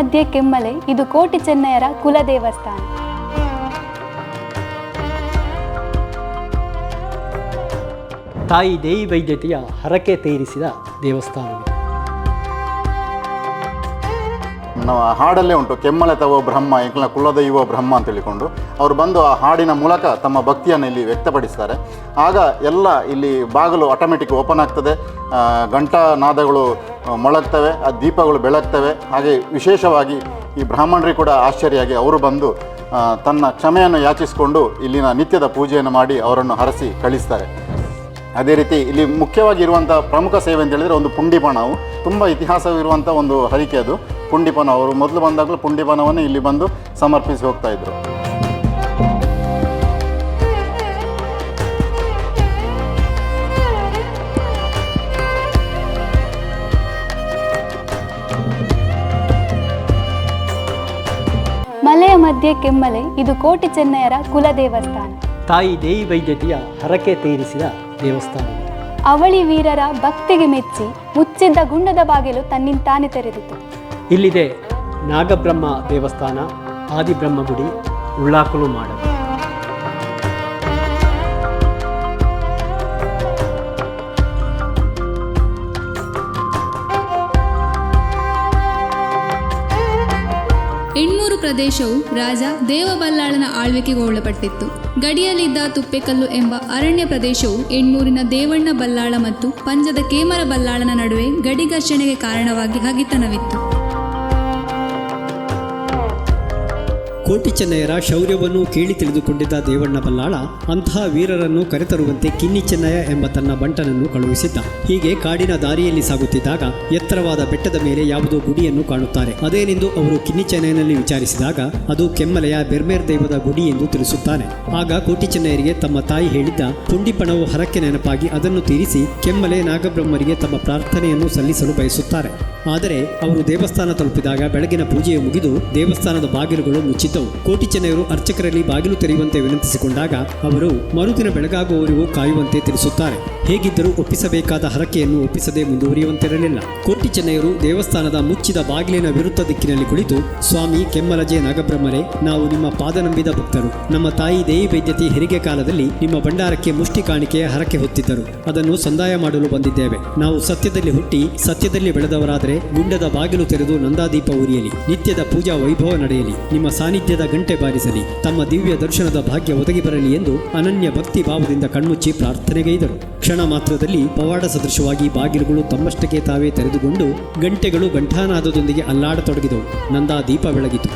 ಮಧ್ಯೆ ಕೆಮ್ಮಲೆ ಇದು ಕೋಟಿ ಚೆನ್ನಯರ ಕುಲ ದೇವಸ್ಥಾನ. ತಾಯಿ ದೇವಿ ವೈದ್ಯತೆಯ ಹರಕೆ ತೀರಿಸಿದ ದೇವಸ್ಥಾನವಿದೆ. ನಾವು ಹಾಡಲ್ಲೇ ಉಂಟು, ಕೆಮ್ಮಲೆ ತವೋ ಬ್ರಹ್ಮ ಎಂಕಲ ಕುಲದೈವ ಬ್ರಹ್ಮ ಅಂತ ಹೇಳಿಕೊಂಡು ಅವರು ಬಂದು ಆ ಹಾಡಿನ ಮೂಲಕ ತಮ್ಮ ಭಕ್ತಿಯನ್ನು ಇಲ್ಲಿ ವ್ಯಕ್ತಪಡಿಸ್ತಾರೆ. ಆಗ ಎಲ್ಲ ಇಲ್ಲಿ ಬಾಗಿಲು ಆಟೋಮೆಟಿಕ್ ಓಪನ್ ಆಗ್ತದೆ, ಘಂಟಾನಾದಗಳು ಮೊಳಗ್ತವೆ, ಆ ದೀಪಗಳು ಬೆಳಗ್ತವೆ. ಹಾಗೆ ವಿಶೇಷವಾಗಿ ಈ ಬ್ರಾಹ್ಮಣರಿಗೆ ಕೂಡ ಆಶ್ಚರ್ಯವಾಗಿ ಅವರು ಬಂದು ತನ್ನ ಕ್ಷಮೆಯನ್ನು ಯಾಚಿಸಿಕೊಂಡು ಇಲ್ಲಿನ ನಿತ್ಯದ ಪೂಜೆಯನ್ನು ಮಾಡಿ ಅವರನ್ನು ಹರಸಿ ಕಳಿಸ್ತಾರೆ. ಅದೇ ರೀತಿ ಇಲ್ಲಿ ಮುಖ್ಯವಾಗಿ ಇರುವಂಥ ಪ್ರಮುಖ ಸೇವೆ ಅಂತ ಹೇಳಿದರೆ ಒಂದು ಪುಂಡಿಪಣವು ತುಂಬ ಇತಿಹಾಸವಿರುವಂಥ ಒಂದು ಹರಿಕೆ. ಅದು ಪುಂಡಿಪನ, ಅವರು ಮೊದಲು ಬಂದಾಗಲೂ ಪುಂಡಿಪನವನ್ನು ಇಲ್ಲಿ ಬಂದು ಸಮರ್ಪಿಸಿ ಹೋಗ್ತಾ ಇದ್ರು. ಮಲೆಯ ಮಧ್ಯೆ ಕೆಮ್ಮಲೆ ಇದು ಕೋಟಿ ಚೆನ್ನಯರ ಕುಲ ದೇವಸ್ಥಾನ. ತಾಯಿ ದೇವಿ ವೈದ್ಯತೆಯ ಹರಕೆ ತೀರಿಸಿದ ದೇವಸ್ಥಾನವಿದೆ. ಅವಳಿ ವೀರರ ಭಕ್ತಿಗೆ ಮೆಚ್ಚಿ ಮುಚ್ಚಿದ್ದ ಗುಂಡದ ಬಾಗಿಲು ತನ್ನಿಂತಾನೆ ತೆರೆದಿತು. ಇಲ್ಲಿದೆ ನಾಗಬ್ರಹ್ಮ ದೇವಸ್ಥಾನ, ಆದಿಬ್ರಹ್ಮಗುಡಿ, ಉಳ್ಳಾಕಲು ಮಾಡಲು. ಎಣ್ಮೂರು ಪ್ರದೇಶವು ರಾಜ ದೇವಬಲ್ಲಾಳನ ಆಳ್ವಿಕೆಗೆ ಒಳಪಟ್ಟಿತ್ತು. ಗಡಿಯಲ್ಲಿದ್ದ ತುಪ್ಪೆಕಲ್ಲು ಎಂಬ ಅರಣ್ಯ ಪ್ರದೇಶವು ಎಣ್ಮೂರಿನ ದೇವಣ್ಣ ಬಲ್ಲಾಳ ಮತ್ತು ಪಂಜದ ಕೇಮರ ಬಲ್ಲಾಳನ ನಡುವೆ ಗಡಿ ಘರ್ಷಣೆಗೆ ಕಾರಣವಾಗಿ ಹಗೆತನವಿತ್ತು. ಕೋಟಿ ಚೆನ್ನಯರ ಶೌರ್ಯವನ್ನು ಕೇಳಿ ತಿಳಿದುಕೊಂಡಿದ್ದ ದೇವಣ್ಣ ಬಲ್ಲಾಳ ಅಂತಹ ವೀರರನ್ನು ಕರೆತರುವಂತೆ ಕಿನ್ನಿ ಚೆನ್ನಯ ಎಂಬ ತನ್ನ ಬಂಟನನ್ನು ಕಳುಹಿಸಿದ್ದ. ಹೀಗೆ ಕಾಡಿನ ದಾರಿಯಲ್ಲಿ ಸಾಗುತ್ತಿದ್ದಾಗ ಎತ್ತರವಾದ ಬೆಟ್ಟದ ಮೇಲೆ ಯಾವುದೋ ಗುಡಿಯನ್ನು ಕಾಣುತ್ತಾರೆ. ಅದೇನೆಂದು ಅವರು ಕಿನ್ನಿ ಚೆನ್ನಯನಲ್ಲಿ ವಿಚಾರಿಸಿದಾಗ ಅದು ಕೆಮ್ಮಲೆಯ ಬೆರ್ಮೇರ್ ದೈವದ ಗುಡಿ ಎಂದು ತಿಳಿಸುತ್ತಾನೆ. ಆಗ ಕೋಟಿ ಚೆನ್ನಯರಿಗೆ ತಮ್ಮ ತಾಯಿ ಹೇಳಿದ್ದ ಪುಂಡಿಪಣವು ಹರಕ್ಕೆ ನೆನಪಾಗಿ ಅದನ್ನು ತೀರಿಸಿ ಕೆಮ್ಮಲೆ ನಾಗಬ್ರಹ್ಮರಿಗೆ ತಮ್ಮ ಪ್ರಾರ್ಥನೆಯನ್ನು ಸಲ್ಲಿಸಲು ಬಯಸುತ್ತಾರೆ. ಆದರೆ ಅವರು ದೇವಸ್ಥಾನ ತಲುಪಿದಾಗ ಬೆಳಗಿನ ಪೂಜೆಯು ಮುಗಿದು ದೇವಸ್ಥಾನದ ಬಾಗಿಲುಗಳು ಮುಚ್ಚಿದ್ದವು. ಕೋಟಿ ಚೆನ್ನಯರು ಅರ್ಚಕರಲ್ಲಿ ಬಾಗಿಲು ತೆರೆಯುವಂತೆ ವಿನಂತಿಸಿಕೊಂಡಾಗ ಅವರು ಮರುದಿನ ಬೆಳಗಾಗುವವರೆಗೂ ಕಾಯುವಂತೆ ತಿಳಿಸುತ್ತಾರೆ. ಹೇಗಿದ್ದರೂ ಒಪ್ಪಿಸಬೇಕಾದ ಹರಕೆಯನ್ನು ಒಪ್ಪಿಸದೆ ಮುಂದುವರಿಯುವಂತಿರಲಿಲ್ಲ. ಕೋಟಿ ಚೆನ್ನಯರು ದೇವಸ್ಥಾನದ ಮುಚ್ಚಿದ ಬಾಗಿಲಿನ ವಿರುದ್ಧ ದಿಕ್ಕಿನಲ್ಲಿ ಕುಳಿತು, ಸ್ವಾಮಿ ಕೆಮ್ಮಲಜೆ ನಾಗಬ್ರಹ್ಮರೇ, ನಾವು ನಿಮ್ಮ ಪಾದ ನಂಬಿದ ಭಕ್ತರು. ನಮ್ಮ ತಾಯಿ ದೇವಿ ವೈದ್ಯತೆ ಹೆರಿಗೆ ಕಾಲದಲ್ಲಿ ನಿಮ್ಮ ಭಂಡಾರಕ್ಕೆ ಮುಷ್ಟಿ ಕಾಣಿಕೆಯ ಹರಕೆ ಹೊತ್ತಿದ್ದರು. ಅದನ್ನು ಸಂದಾಯ ಮಾಡಲು ಬಂದಿದ್ದೇವೆ. ನಾವು ಸತ್ಯದಲ್ಲಿ ಹುಟ್ಟಿ ಸತ್ಯದಲ್ಲಿ ಬೆಳೆದವರಾದರೆ ಗುಂಡದ ಬಾಗಿಲು ತೆರೆದು ನಂದಾದೀಪ ಉರಿಯಲಿ, ನಿತ್ಯದ ಪೂಜಾ ವೈಭವ ನಡೆಯಲಿ, ನಿಮ್ಮ ಸಾನ್ನಿಧ್ಯದ ಗಂಟೆ ಬಾರಿಸಲಿ, ತಮ್ಮ ದಿವ್ಯ ದರ್ಶನದ ಭಾಗ್ಯ ಒದಗಿ ಬರಲಿ ಎಂದು ಅನನ್ಯ ಭಕ್ತಿ ಭಾವದಿಂದ ಕಣ್ಮುಚ್ಚಿ ಪ್ರಾರ್ಥನೆಗೈದರು. ಕ್ಷಣ ಮಾತ್ರದಲ್ಲಿ ಪವಾಡ ಸದೃಶವಾಗಿ ಬಾಗಿಲುಗಳು ತಮ್ಮಷ್ಟಕ್ಕೆ ತಾವೇ ತೆರೆದುಕೊಂಡು ಗಂಟೆಗಳು ಘಂಟಾನಾದದೊಂದಿಗೆ ಅಲ್ಲಾಡತೊಡಗಿದವು. ನಂದಾದೀಪ ಬೆಳಗಿತು.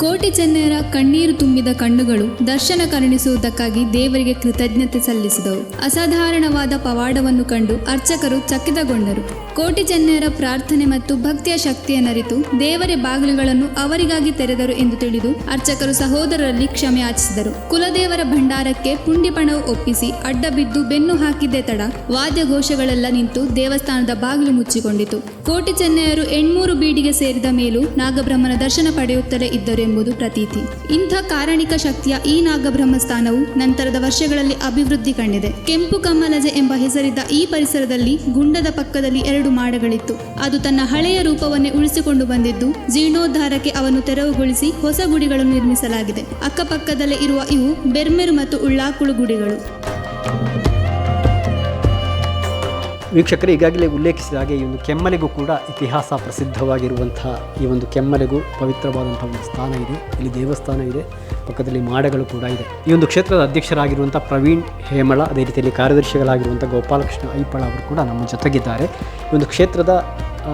ಕೋಟಿ ಚೆನ್ನಯರ ಕಣ್ಣೀರು ತುಂಬಿದ ಕಣ್ಣುಗಳು ದರ್ಶನ ಕರುಣಿಸುವುದಕ್ಕಾಗಿ ದೇವರಿಗೆ ಕೃತಜ್ಞತೆ ಸಲ್ಲಿಸಿದವು. ಅಸಾಧಾರಣವಾದ ಪವಾಡವನ್ನು ಕಂಡು ಅರ್ಚಕರು ಚಕಿತಗೊಂಡರು. ಕೋಟಿ ಚೆನ್ನಯರ ಪ್ರಾರ್ಥನೆ ಮತ್ತು ಭಕ್ತಿಯ ಶಕ್ತಿಯನ್ನರಿತು ದೇವರ ಬಾಗಿಲುಗಳನ್ನು ಅವರಿಗಾಗಿ ತೆರೆದರು ಎಂದು ತಿಳಿದು ಅರ್ಚಕರು ಸಹೋದರರಲ್ಲಿ ಕ್ಷಮೆ ಯಾಚಿಸಿದರು. ಕುಲದೇವರ ಭಂಡಾರಕ್ಕೆ ಪುಂಡಿಪಣವು ಒಪ್ಪಿಸಿ ಅಡ್ಡ ಬಿದ್ದು ಬೆನ್ನು ಹಾಕಿದ್ದೇ ತಡ ವಾದ್ಯ ಘೋಷಗಳೆಲ್ಲ ನಿಂತು ದೇವಸ್ಥಾನದ ಬಾಗಿಲು ಮುಚ್ಚಿಕೊಂಡಿತು. ಕೋಟಿ ಚೆನ್ನಯರು ಎಣ್ಮೂರು ಬೀಡಿಗೆ ಸೇರಿದ ಮೇಲೂ ನಾಗಬ್ರಹ್ಮನ ದರ್ಶನ ಪಡೆಯುತ್ತಲೇ ಇದ್ದರು ಎಂಬುದು ಪ್ರತೀತಿ. ಇಂಥ ಕಾರಣಿಕ ಶಕ್ತಿಯ ಈ ನಾಗಬ್ರಹ್ಮ ಸ್ಥಾನವು ನಂತರದ ವರ್ಷಗಳಲ್ಲಿ ಅಭಿವೃದ್ಧಿ ಕಂಡಿದೆ. ಕೆಂಪು ಕಮ್ಮಲಜೆ ಎಂಬ ಹೆಸರಿದ್ದ ಈ ಪರಿಸರದಲ್ಲಿ ಗುಂಡದ ಪಕ್ಕದಲ್ಲಿ 2 ಮಾಡಗಳಿತ್ತು. ಅದು ತನ್ನ ಹಳೆಯ ರೂಪವನ್ನೇ ಉಳಿಸಿಕೊಂಡು ಬಂದಿದ್ದು ಜೀರ್ಣೋದ್ಧಾರಕ್ಕೆ ಅವನ್ನು ತೆರವುಗೊಳಿಸಿ ಹೊಸ ಗುಡಿಗಳನ್ನು ನಿರ್ಮಿಸಲಾಗಿದೆ. ಅಕ್ಕಪಕ್ಕದಲ್ಲೇ ಇರುವ ಇವು ಬೆರ್ಮೆರು ಮತ್ತು ಉಳ್ಳಾಕುಳು ಗುಡಿಗಳು. ವೀಕ್ಷಕರು ಈಗಾಗಲೇ ಉಲ್ಲೇಖಿಸಿದ ಹಾಗೆ ಈ ಒಂದು ಕೆಮ್ಮಲೆಗೂ ಕೂಡ ಇತಿಹಾಸ ಪ್ರಸಿದ್ಧವಾಗಿರುವಂತಹ ಈ ಒಂದು ಕೆಮ್ಮಲೆಗೂ ಪವಿತ್ರವಾದಂಥ ಒಂದು ಸ್ಥಾನ ಇದೆ. ಇಲ್ಲಿ ದೇವಸ್ಥಾನ ಇದೆ, ಪಕ್ಕದಲ್ಲಿ ಮಾಡಗಳು ಕೂಡ ಇದೆ. ಈ ಒಂದು ಕ್ಷೇತ್ರದ ಅಧ್ಯಕ್ಷರಾಗಿರುವಂಥ ಪ್ರವೀಣ್ ಹೇಮಳ, ಅದೇ ರೀತಿಯಲ್ಲಿ ಕಾರ್ಯದರ್ಶಿಗಳಾಗಿರುವಂಥ ಗೋಪಾಲಕೃಷ್ಣ ಐಪಳ ಅವರು ಕೂಡ ನಮ್ಮ ಜೊತೆಗಿದ್ದಾರೆ. ಈ ಒಂದು ಕ್ಷೇತ್ರದ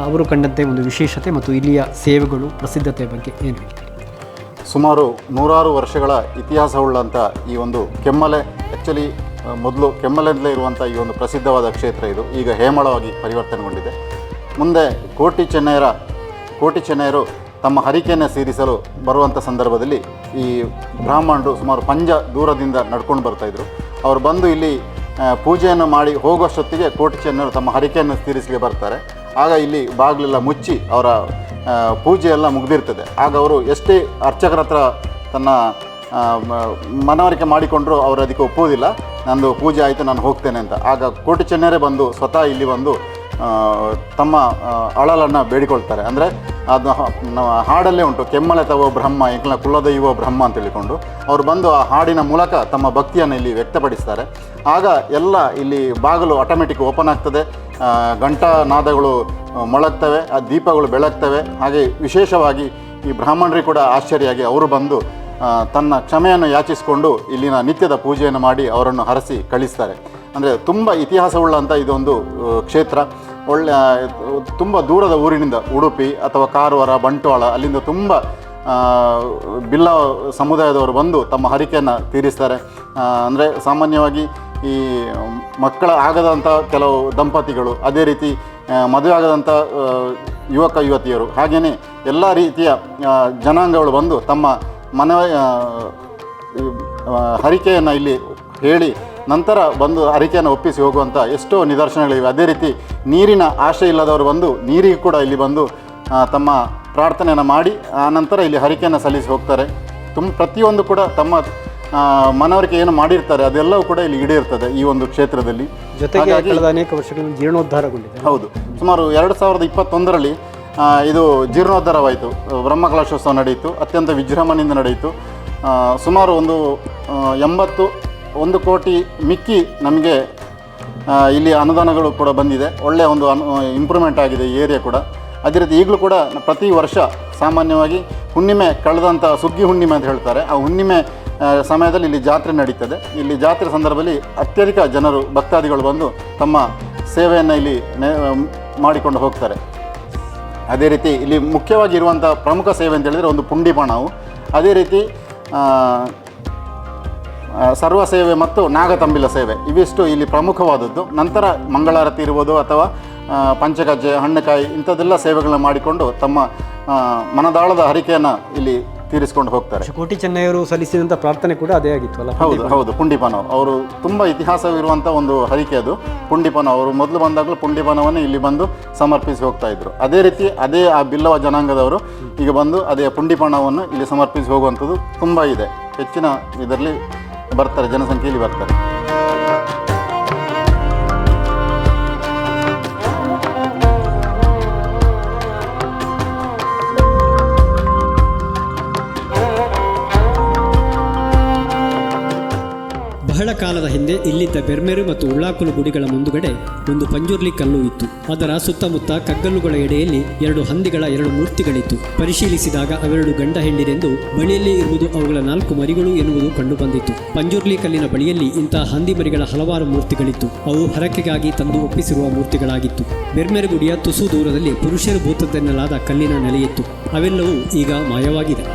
ಅವರು ಕಂಡಂತೆ ಒಂದು ವಿಶೇಷತೆ ಮತ್ತು ಇಲ್ಲಿಯ ಸೇವೆಗಳು, ಪ್ರಸಿದ್ಧತೆ ಬಗ್ಗೆ ಏನು ಹೇಳ್ತೀರಿ? ಸುಮಾರು 100 ವರ್ಷಗಳ ಇತಿಹಾಸವುಳ್ಳಂಥ ಈ ಒಂದು ಕೆಮ್ಮಲೆ, ಆ್ಯಕ್ಚುಲಿ ಮೊದಲು ಕೆಮ್ಮಲೆಂದಲೇ ಇರುವಂಥ ಈ ಒಂದು ಪ್ರಸಿದ್ಧವಾದ ಕ್ಷೇತ್ರ ಇದು ಈಗ ಹೇಮಳವಾಗಿ ಪರಿವರ್ತನೆಗೊಂಡಿದೆ. ಮುಂದೆ ಕೋಟಿ ಚೆನ್ನಯರು ತಮ್ಮ ಹರಿಕೆಯನ್ನು ಸೇರಿಸಲು ಬರುವಂಥ ಸಂದರ್ಭದಲ್ಲಿ ಈ ಬ್ರಾಹ್ಮಣರು ಸುಮಾರು ಪಂಜ ದೂರದಿಂದ ನಡ್ಕೊಂಡು ಬರ್ತಾಯಿದ್ರು. ಅವರು ಬಂದು ಇಲ್ಲಿ ಪೂಜೆಯನ್ನು ಮಾಡಿ ಹೋಗುವಷ್ಟೊತ್ತಿಗೆ ಕೋಟಿ ಚೆನ್ನಯರು ತಮ್ಮ ಹರಿಕೆಯನ್ನು ತೀರಿಸಲಿಕ್ಕೆ ಬರ್ತಾರೆ. ಆಗ ಇಲ್ಲಿ ಬಾಗಿಲೆಲ್ಲ ಮುಚ್ಚಿ ಅವರ ಪೂಜೆಯೆಲ್ಲ ಮುಗಿದಿರ್ತದೆ. ಆಗ ಅವರು ಎಷ್ಟೇ ಅರ್ಚಕರ ಹತ್ರ ತನ್ನ ಮನವರಿಕೆ ಮಾಡಿಕೊಂಡ್ರು ಅವರು ಅದಕ್ಕೆ ಒಪ್ಪುವುದಿಲ್ಲ. ನಂದು ಪೂಜೆ ಆಯಿತು, ನಾನು ಹೋಗ್ತೇನೆ ಅಂತ. ಆಗ ಕೋಟಿ ಚೆನ್ನಯರೇ ಬಂದು ಸ್ವತಃ ಇಲ್ಲಿ ಬಂದು ತಮ್ಮ ಅಳಲನ್ನು ಬೇಡಿಕೊಳ್ತಾರೆ. ಅಂದರೆ ಅದು ಹಾಡಲ್ಲೇ ಉಂಟು, ಕೆಮ್ಮಲೆ ತವೋ ಬ್ರಹ್ಮ ಎಂಕಲ ಕುಲದ ಯುವ ಬ್ರಹ್ಮ ಅಂತ ಹೇಳಿಕೊಂಡು ಅವರು ಬಂದು ಆ ಹಾಡಿನ ಮೂಲಕ ತಮ್ಮ ಭಕ್ತಿಯನ್ನು ಇಲ್ಲಿ ವ್ಯಕ್ತಪಡಿಸ್ತಾರೆ. ಆಗ ಎಲ್ಲ ಇಲ್ಲಿ ಬಾಗಿಲು ಆಟೋಮೆಟಿಕ್ ಓಪನ್ ಆಗ್ತದೆ, ಘಂಟಾನಾದಗಳು ಮೊಳಗ್ತವೆ, ಆ ದೀಪಗಳು ಬೆಳಗ್ತವೆ. ಹಾಗೆ ವಿಶೇಷವಾಗಿ ಈ ಬ್ರಾಹ್ಮಣರಿಗೆ ಕೂಡ ಆಶ್ಚರ್ಯವಾಗಿ ಅವರು ಬಂದು ತನ್ನ ಕ್ಷಮೆಯನ್ನು ಯಾಚಿಸಿಕೊಂಡು ಇಲ್ಲಿನ ನಿತ್ಯದ ಪೂಜೆಯನ್ನು ಮಾಡಿ ಅವರನ್ನು ಹರಸಿ ಕಳಿಸ್ತಾರೆ. ಅಂದರೆ ತುಂಬ ಇತಿಹಾಸವುಳ್ಳಂಥ ಇದೊಂದು ಕ್ಷೇತ್ರ. ತುಂಬ ದೂರದ ಊರಿನಿಂದ ಉಡುಪಿ ಅಥವಾ ಕಾರವಾರ, ಬಂಟ್ವಾಳ ಅಲ್ಲಿಂದ ತುಂಬ ಬಿಲ್ಲ ಸಮುದಾಯದವರು ಬಂದು ತಮ್ಮ ಹರಕೆಯನ್ನು ತೀರಿಸ್ತಾರೆ. ಅಂದರೆ ಸಾಮಾನ್ಯವಾಗಿ ಈ ಮಕ್ಕಳ ಆಗದಂಥ ಕೆಲವು ದಂಪತಿಗಳು, ಅದೇ ರೀತಿ ಮದುವೆ ಆಗದಂಥ ಯುವಕ ಯುವತಿಯರು, ಹಾಗೆಯೇ ಎಲ್ಲ ರೀತಿಯ ಜನಾಂಗಗಳು ಬಂದು ತಮ್ಮ ಹರಕೆಯನ್ನು ಇಲ್ಲಿ ಹೇಳಿ ನಂತರ ಬಂದು ಹರಕೆಯನ್ನು ಒಪ್ಪಿಸಿ ಹೋಗುವಂಥ ಎಷ್ಟೋ ನಿದರ್ಶನಗಳಿವೆ. ಅದೇ ರೀತಿ ನೀರಿನ ಆಶೆ ಇಲ್ಲದವರು ಬಂದು ನೀರಿಗೆ ಕೂಡ ಇಲ್ಲಿ ಬಂದು ತಮ್ಮ ಪ್ರಾರ್ಥನೆಯನ್ನು ಮಾಡಿ ಆನಂತರ ಇಲ್ಲಿ ಹರಕೆಯನ್ನು ಸಲ್ಲಿಸಿ ಹೋಗ್ತಾರೆ. ಪ್ರತಿಯೊಂದು ಕೂಡ ತಮ್ಮ ಮನವರಿಕೆ ಏನು ಮಾಡಿರ್ತಾರೆ ಅದೆಲ್ಲವೂ ಕೂಡ ಇಲ್ಲಿ ಈಡೇರ್ತದೆ ಈ ಒಂದು ಕ್ಷೇತ್ರದಲ್ಲಿ. ಜೊತೆಗೆ ಅನೇಕ ವರ್ಷಗಳಲ್ಲಿ ಜೀರ್ಣೋದ್ಧಾರಗೊಂಡಿದೆ. ಹೌದು, ಸುಮಾರು 2021ರಲ್ಲಿ ಇದು ಜೀರ್ಣೋದ್ಧಾರವಾಯಿತು. ಬ್ರಹ್ಮಕಲಶೋತ್ಸವ ನಡೆಯಿತು, ಅತ್ಯಂತ ವಿಜೃಂಭಣೆಯಿಂದ ನಡೆಯಿತು. ಸುಮಾರು 81 ಕೋಟಿ ಮಿಕ್ಕಿ ನಮಗೆ ಇಲ್ಲಿ ಅನುದಾನಗಳು ಕೂಡ ಬಂದಿದೆ. ಒಳ್ಳೆಯ ಒಂದು ಇಂಪ್ರೂವ್ಮೆಂಟ್ ಆಗಿದೆ ಈ ಏರಿಯಾ ಕೂಡ. ಅದೇ ರೀತಿ ಈಗಲೂ ಕೂಡ ಪ್ರತಿ ವರ್ಷ ಸಾಮಾನ್ಯವಾಗಿ ಹುಣ್ಣಿಮೆ ಕಳೆದಂಥ ಸುಗ್ಗಿ ಹುಣ್ಣಿಮೆ ಅಂತ ಹೇಳ್ತಾರೆ, ಆ ಹುಣ್ಣಿಮೆ ಸಮಯದಲ್ಲಿ ಇಲ್ಲಿ ಜಾತ್ರೆ ನಡೀತದೆ. ಇಲ್ಲಿ ಜಾತ್ರೆ ಸಂದರ್ಭದಲ್ಲಿ ಅತ್ಯಧಿಕ ಜನರು ಭಕ್ತಾದಿಗಳು ಬಂದು ತಮ್ಮ ಸೇವೆಯನ್ನು ಇಲ್ಲಿ ಮಾಡಿಕೊಂಡು ಹೋಗ್ತಾರೆ. ಅದೇ ರೀತಿ ಇಲ್ಲಿ ಮುಖ್ಯವಾಗಿ ಇರುವಂಥ ಪ್ರಮುಖ ಸೇವೆ ಅಂತ ಹೇಳಿದರೆ ಒಂದು ಪುಂಡಿಪಣವು, ಅದೇ ರೀತಿ ಸರ್ವ ಸೇವೆ ಮತ್ತು ನಾಗತಂಬಿಲ ಸೇವೆ, ಇವಿಷ್ಟು ಇಲ್ಲಿ ಪ್ರಮುಖವಾದದ್ದು. ನಂತರ ಮಂಗಳಾರತಿ ಇರ್ಬೋದು ಅಥವಾ ಪಂಚಗಜ್ಜೆ, ಹಣ್ಣುಕಾಯಿ ಇಂಥದ್ದೆಲ್ಲ ಸೇವೆಗಳನ್ನ ಮಾಡಿಕೊಂಡು ತಮ್ಮ ಮನದಾಳದ ಹರಕೆಯನ್ನು ಇಲ್ಲಿ ತೀರಿಸ್ಕೊಂಡು ಹೋಗ್ತಾರೆ. ಕೋಟಿ ಚೆನ್ನೈಯವರು ಸಲ್ಲಿಸಿದಂಥ ಪ್ರಾರ್ಥನೆ ಕೂಡ ಅದೇ ಆಗಿತ್ತು ಅಲ್ಲ? ಹೌದು, ಪುಂಡಿಪನವ್ ಅವರು ತುಂಬ ಇತಿಹಾಸವಿರುವಂಥ ಒಂದು ಹರಕೆ ಅದು. ಪುಂಡಿಪನವ್ ಅವರು ಮೊದಲು ಬಂದಾಗಲೂ ಪುಂಡಿಪನವನ್ನು ಇಲ್ಲಿ ಬಂದು ಸಮರ್ಪಿಸಿ ಹೋಗ್ತಾ ಇದ್ರು. ಅದೇ ರೀತಿ ಆ ಬಿಲ್ಲವ ಜನಾಂಗದವರು ಈಗ ಬಂದು ಅದೇ ಪುಂಡಿಪನವನ್ನು ಇಲ್ಲಿ ಸಮರ್ಪಿಸಿ ಹೋಗುವಂಥದ್ದು ತುಂಬ ಇದೆ. ಹೆಚ್ಚಿನ ಇದರಲ್ಲಿ ಬರ್ತಾರೆ, ಜನಸಂಖ್ಯೆಯಲ್ಲಿ ಬರ್ತಾರೆ. ಬಹಳ ಕಾಲದ ಹಿಂದೆ ಇಲ್ಲಿದ್ದ ಬೆರ್ಮೆರು ಮತ್ತು ಉಳ್ಳಾಕುಲು ಗುಡಿಗಳ ಮುಂದುಗಡೆ ಒಂದು ಪಂಜುರ್ಲಿ ಕಲ್ಲು ಇತ್ತು. ಅದರ ಸುತ್ತಮುತ್ತ ಕಗ್ಗಲ್ಲುಗಳ ಎಡೆಯಲ್ಲಿ 2 ಹಂದಿಗಳ 2 ಮೂರ್ತಿಗಳಿತ್ತು. ಪರಿಶೀಲಿಸಿದಾಗ ಅವೆರಡು ಗಂಡ ಹೆಂಡಿರೆಂದು, ಬಳಿಯಲ್ಲಿ ಇರುವುದು ಅವುಗಳ 4 ಮರಿಗಳು ಎನ್ನುವುದು ಕಂಡುಬಂದಿತ್ತು. ಪಂಜುರ್ಲಿ ಕಲ್ಲಿನ ಬಳಿಯಲ್ಲಿ ಇಂಥ ಹಂದಿ ಮರಿಗಳ ಹಲವಾರು ಮೂರ್ತಿಗಳಿತ್ತು. ಅವು ಹರಕೆಗಾಗಿ ತಂದು ಒಪ್ಪಿಸಿರುವ ಮೂರ್ತಿಗಳಾಗಿತ್ತು. ಬೆರ್ಮೆರು ಗುಡಿಯ ತುಸು ದೂರದಲ್ಲಿ ಪುರುಷರು ಭೂತದ್ದೆನ್ನಲಾದ ಕಲ್ಲಿನ ನೆಲೆಯಿತ್ತು. ಅವೆಲ್ಲವೂ ಈಗ ಮಾಯವಾಗಿದೆ.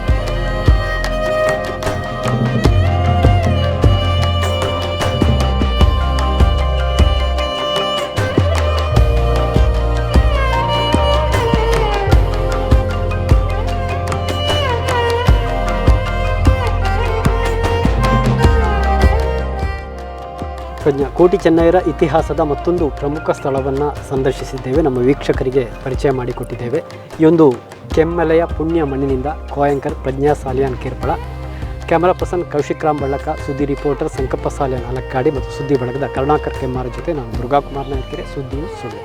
ಕೋಟಿ ಚೆನ್ನೈಯರ ಇತಿಹಾಸದ ಮತ್ತೊಂದು ಪ್ರಮುಖ ಸ್ಥಳವನ್ನು ಸಂದರ್ಶಿಸಿದ್ದೇವೆ, ನಮ್ಮ ವೀಕ್ಷಕರಿಗೆ ಪರಿಚಯ ಮಾಡಿಕೊಟ್ಟಿದ್ದೇವೆ. ಈ ಒಂದು ಕೆಮ್ಮೆಲೆಯ ಪುಣ್ಯ ಮಣ್ಣಿನಿಂದ ಕೋಯಾಂಕರ್ ಪ್ರಜ್ಞಾ ಸಾಲಿಯಾನ್ ಕೇರ್ಪಳ, ಕ್ಯಾಮರಾ ಪರ್ಸನ್ ಕೌಶಿಕ್ ರಾಮ್ ಬಳ್ಳಕ, ಸುದ್ದಿ ರಿಪೋರ್ಟರ್ ಸಂಕಪ್ಪ ಸಾಲಿಯಾನ್ ಅಲಕ್ಕಾಡಿ ಮತ್ತು ಸುದ್ದಿ ಬಳಗದ ಕರುಣಾಕರ್ ಕೆಮ್ಮಾರ ಜೊತೆ ನಾನು ದುರ್ಗಾಕುಮಾರ್ ನಾಯ್ಕೆರೆ, ಸುದ್ದಿ ಸುಳ್ಳು.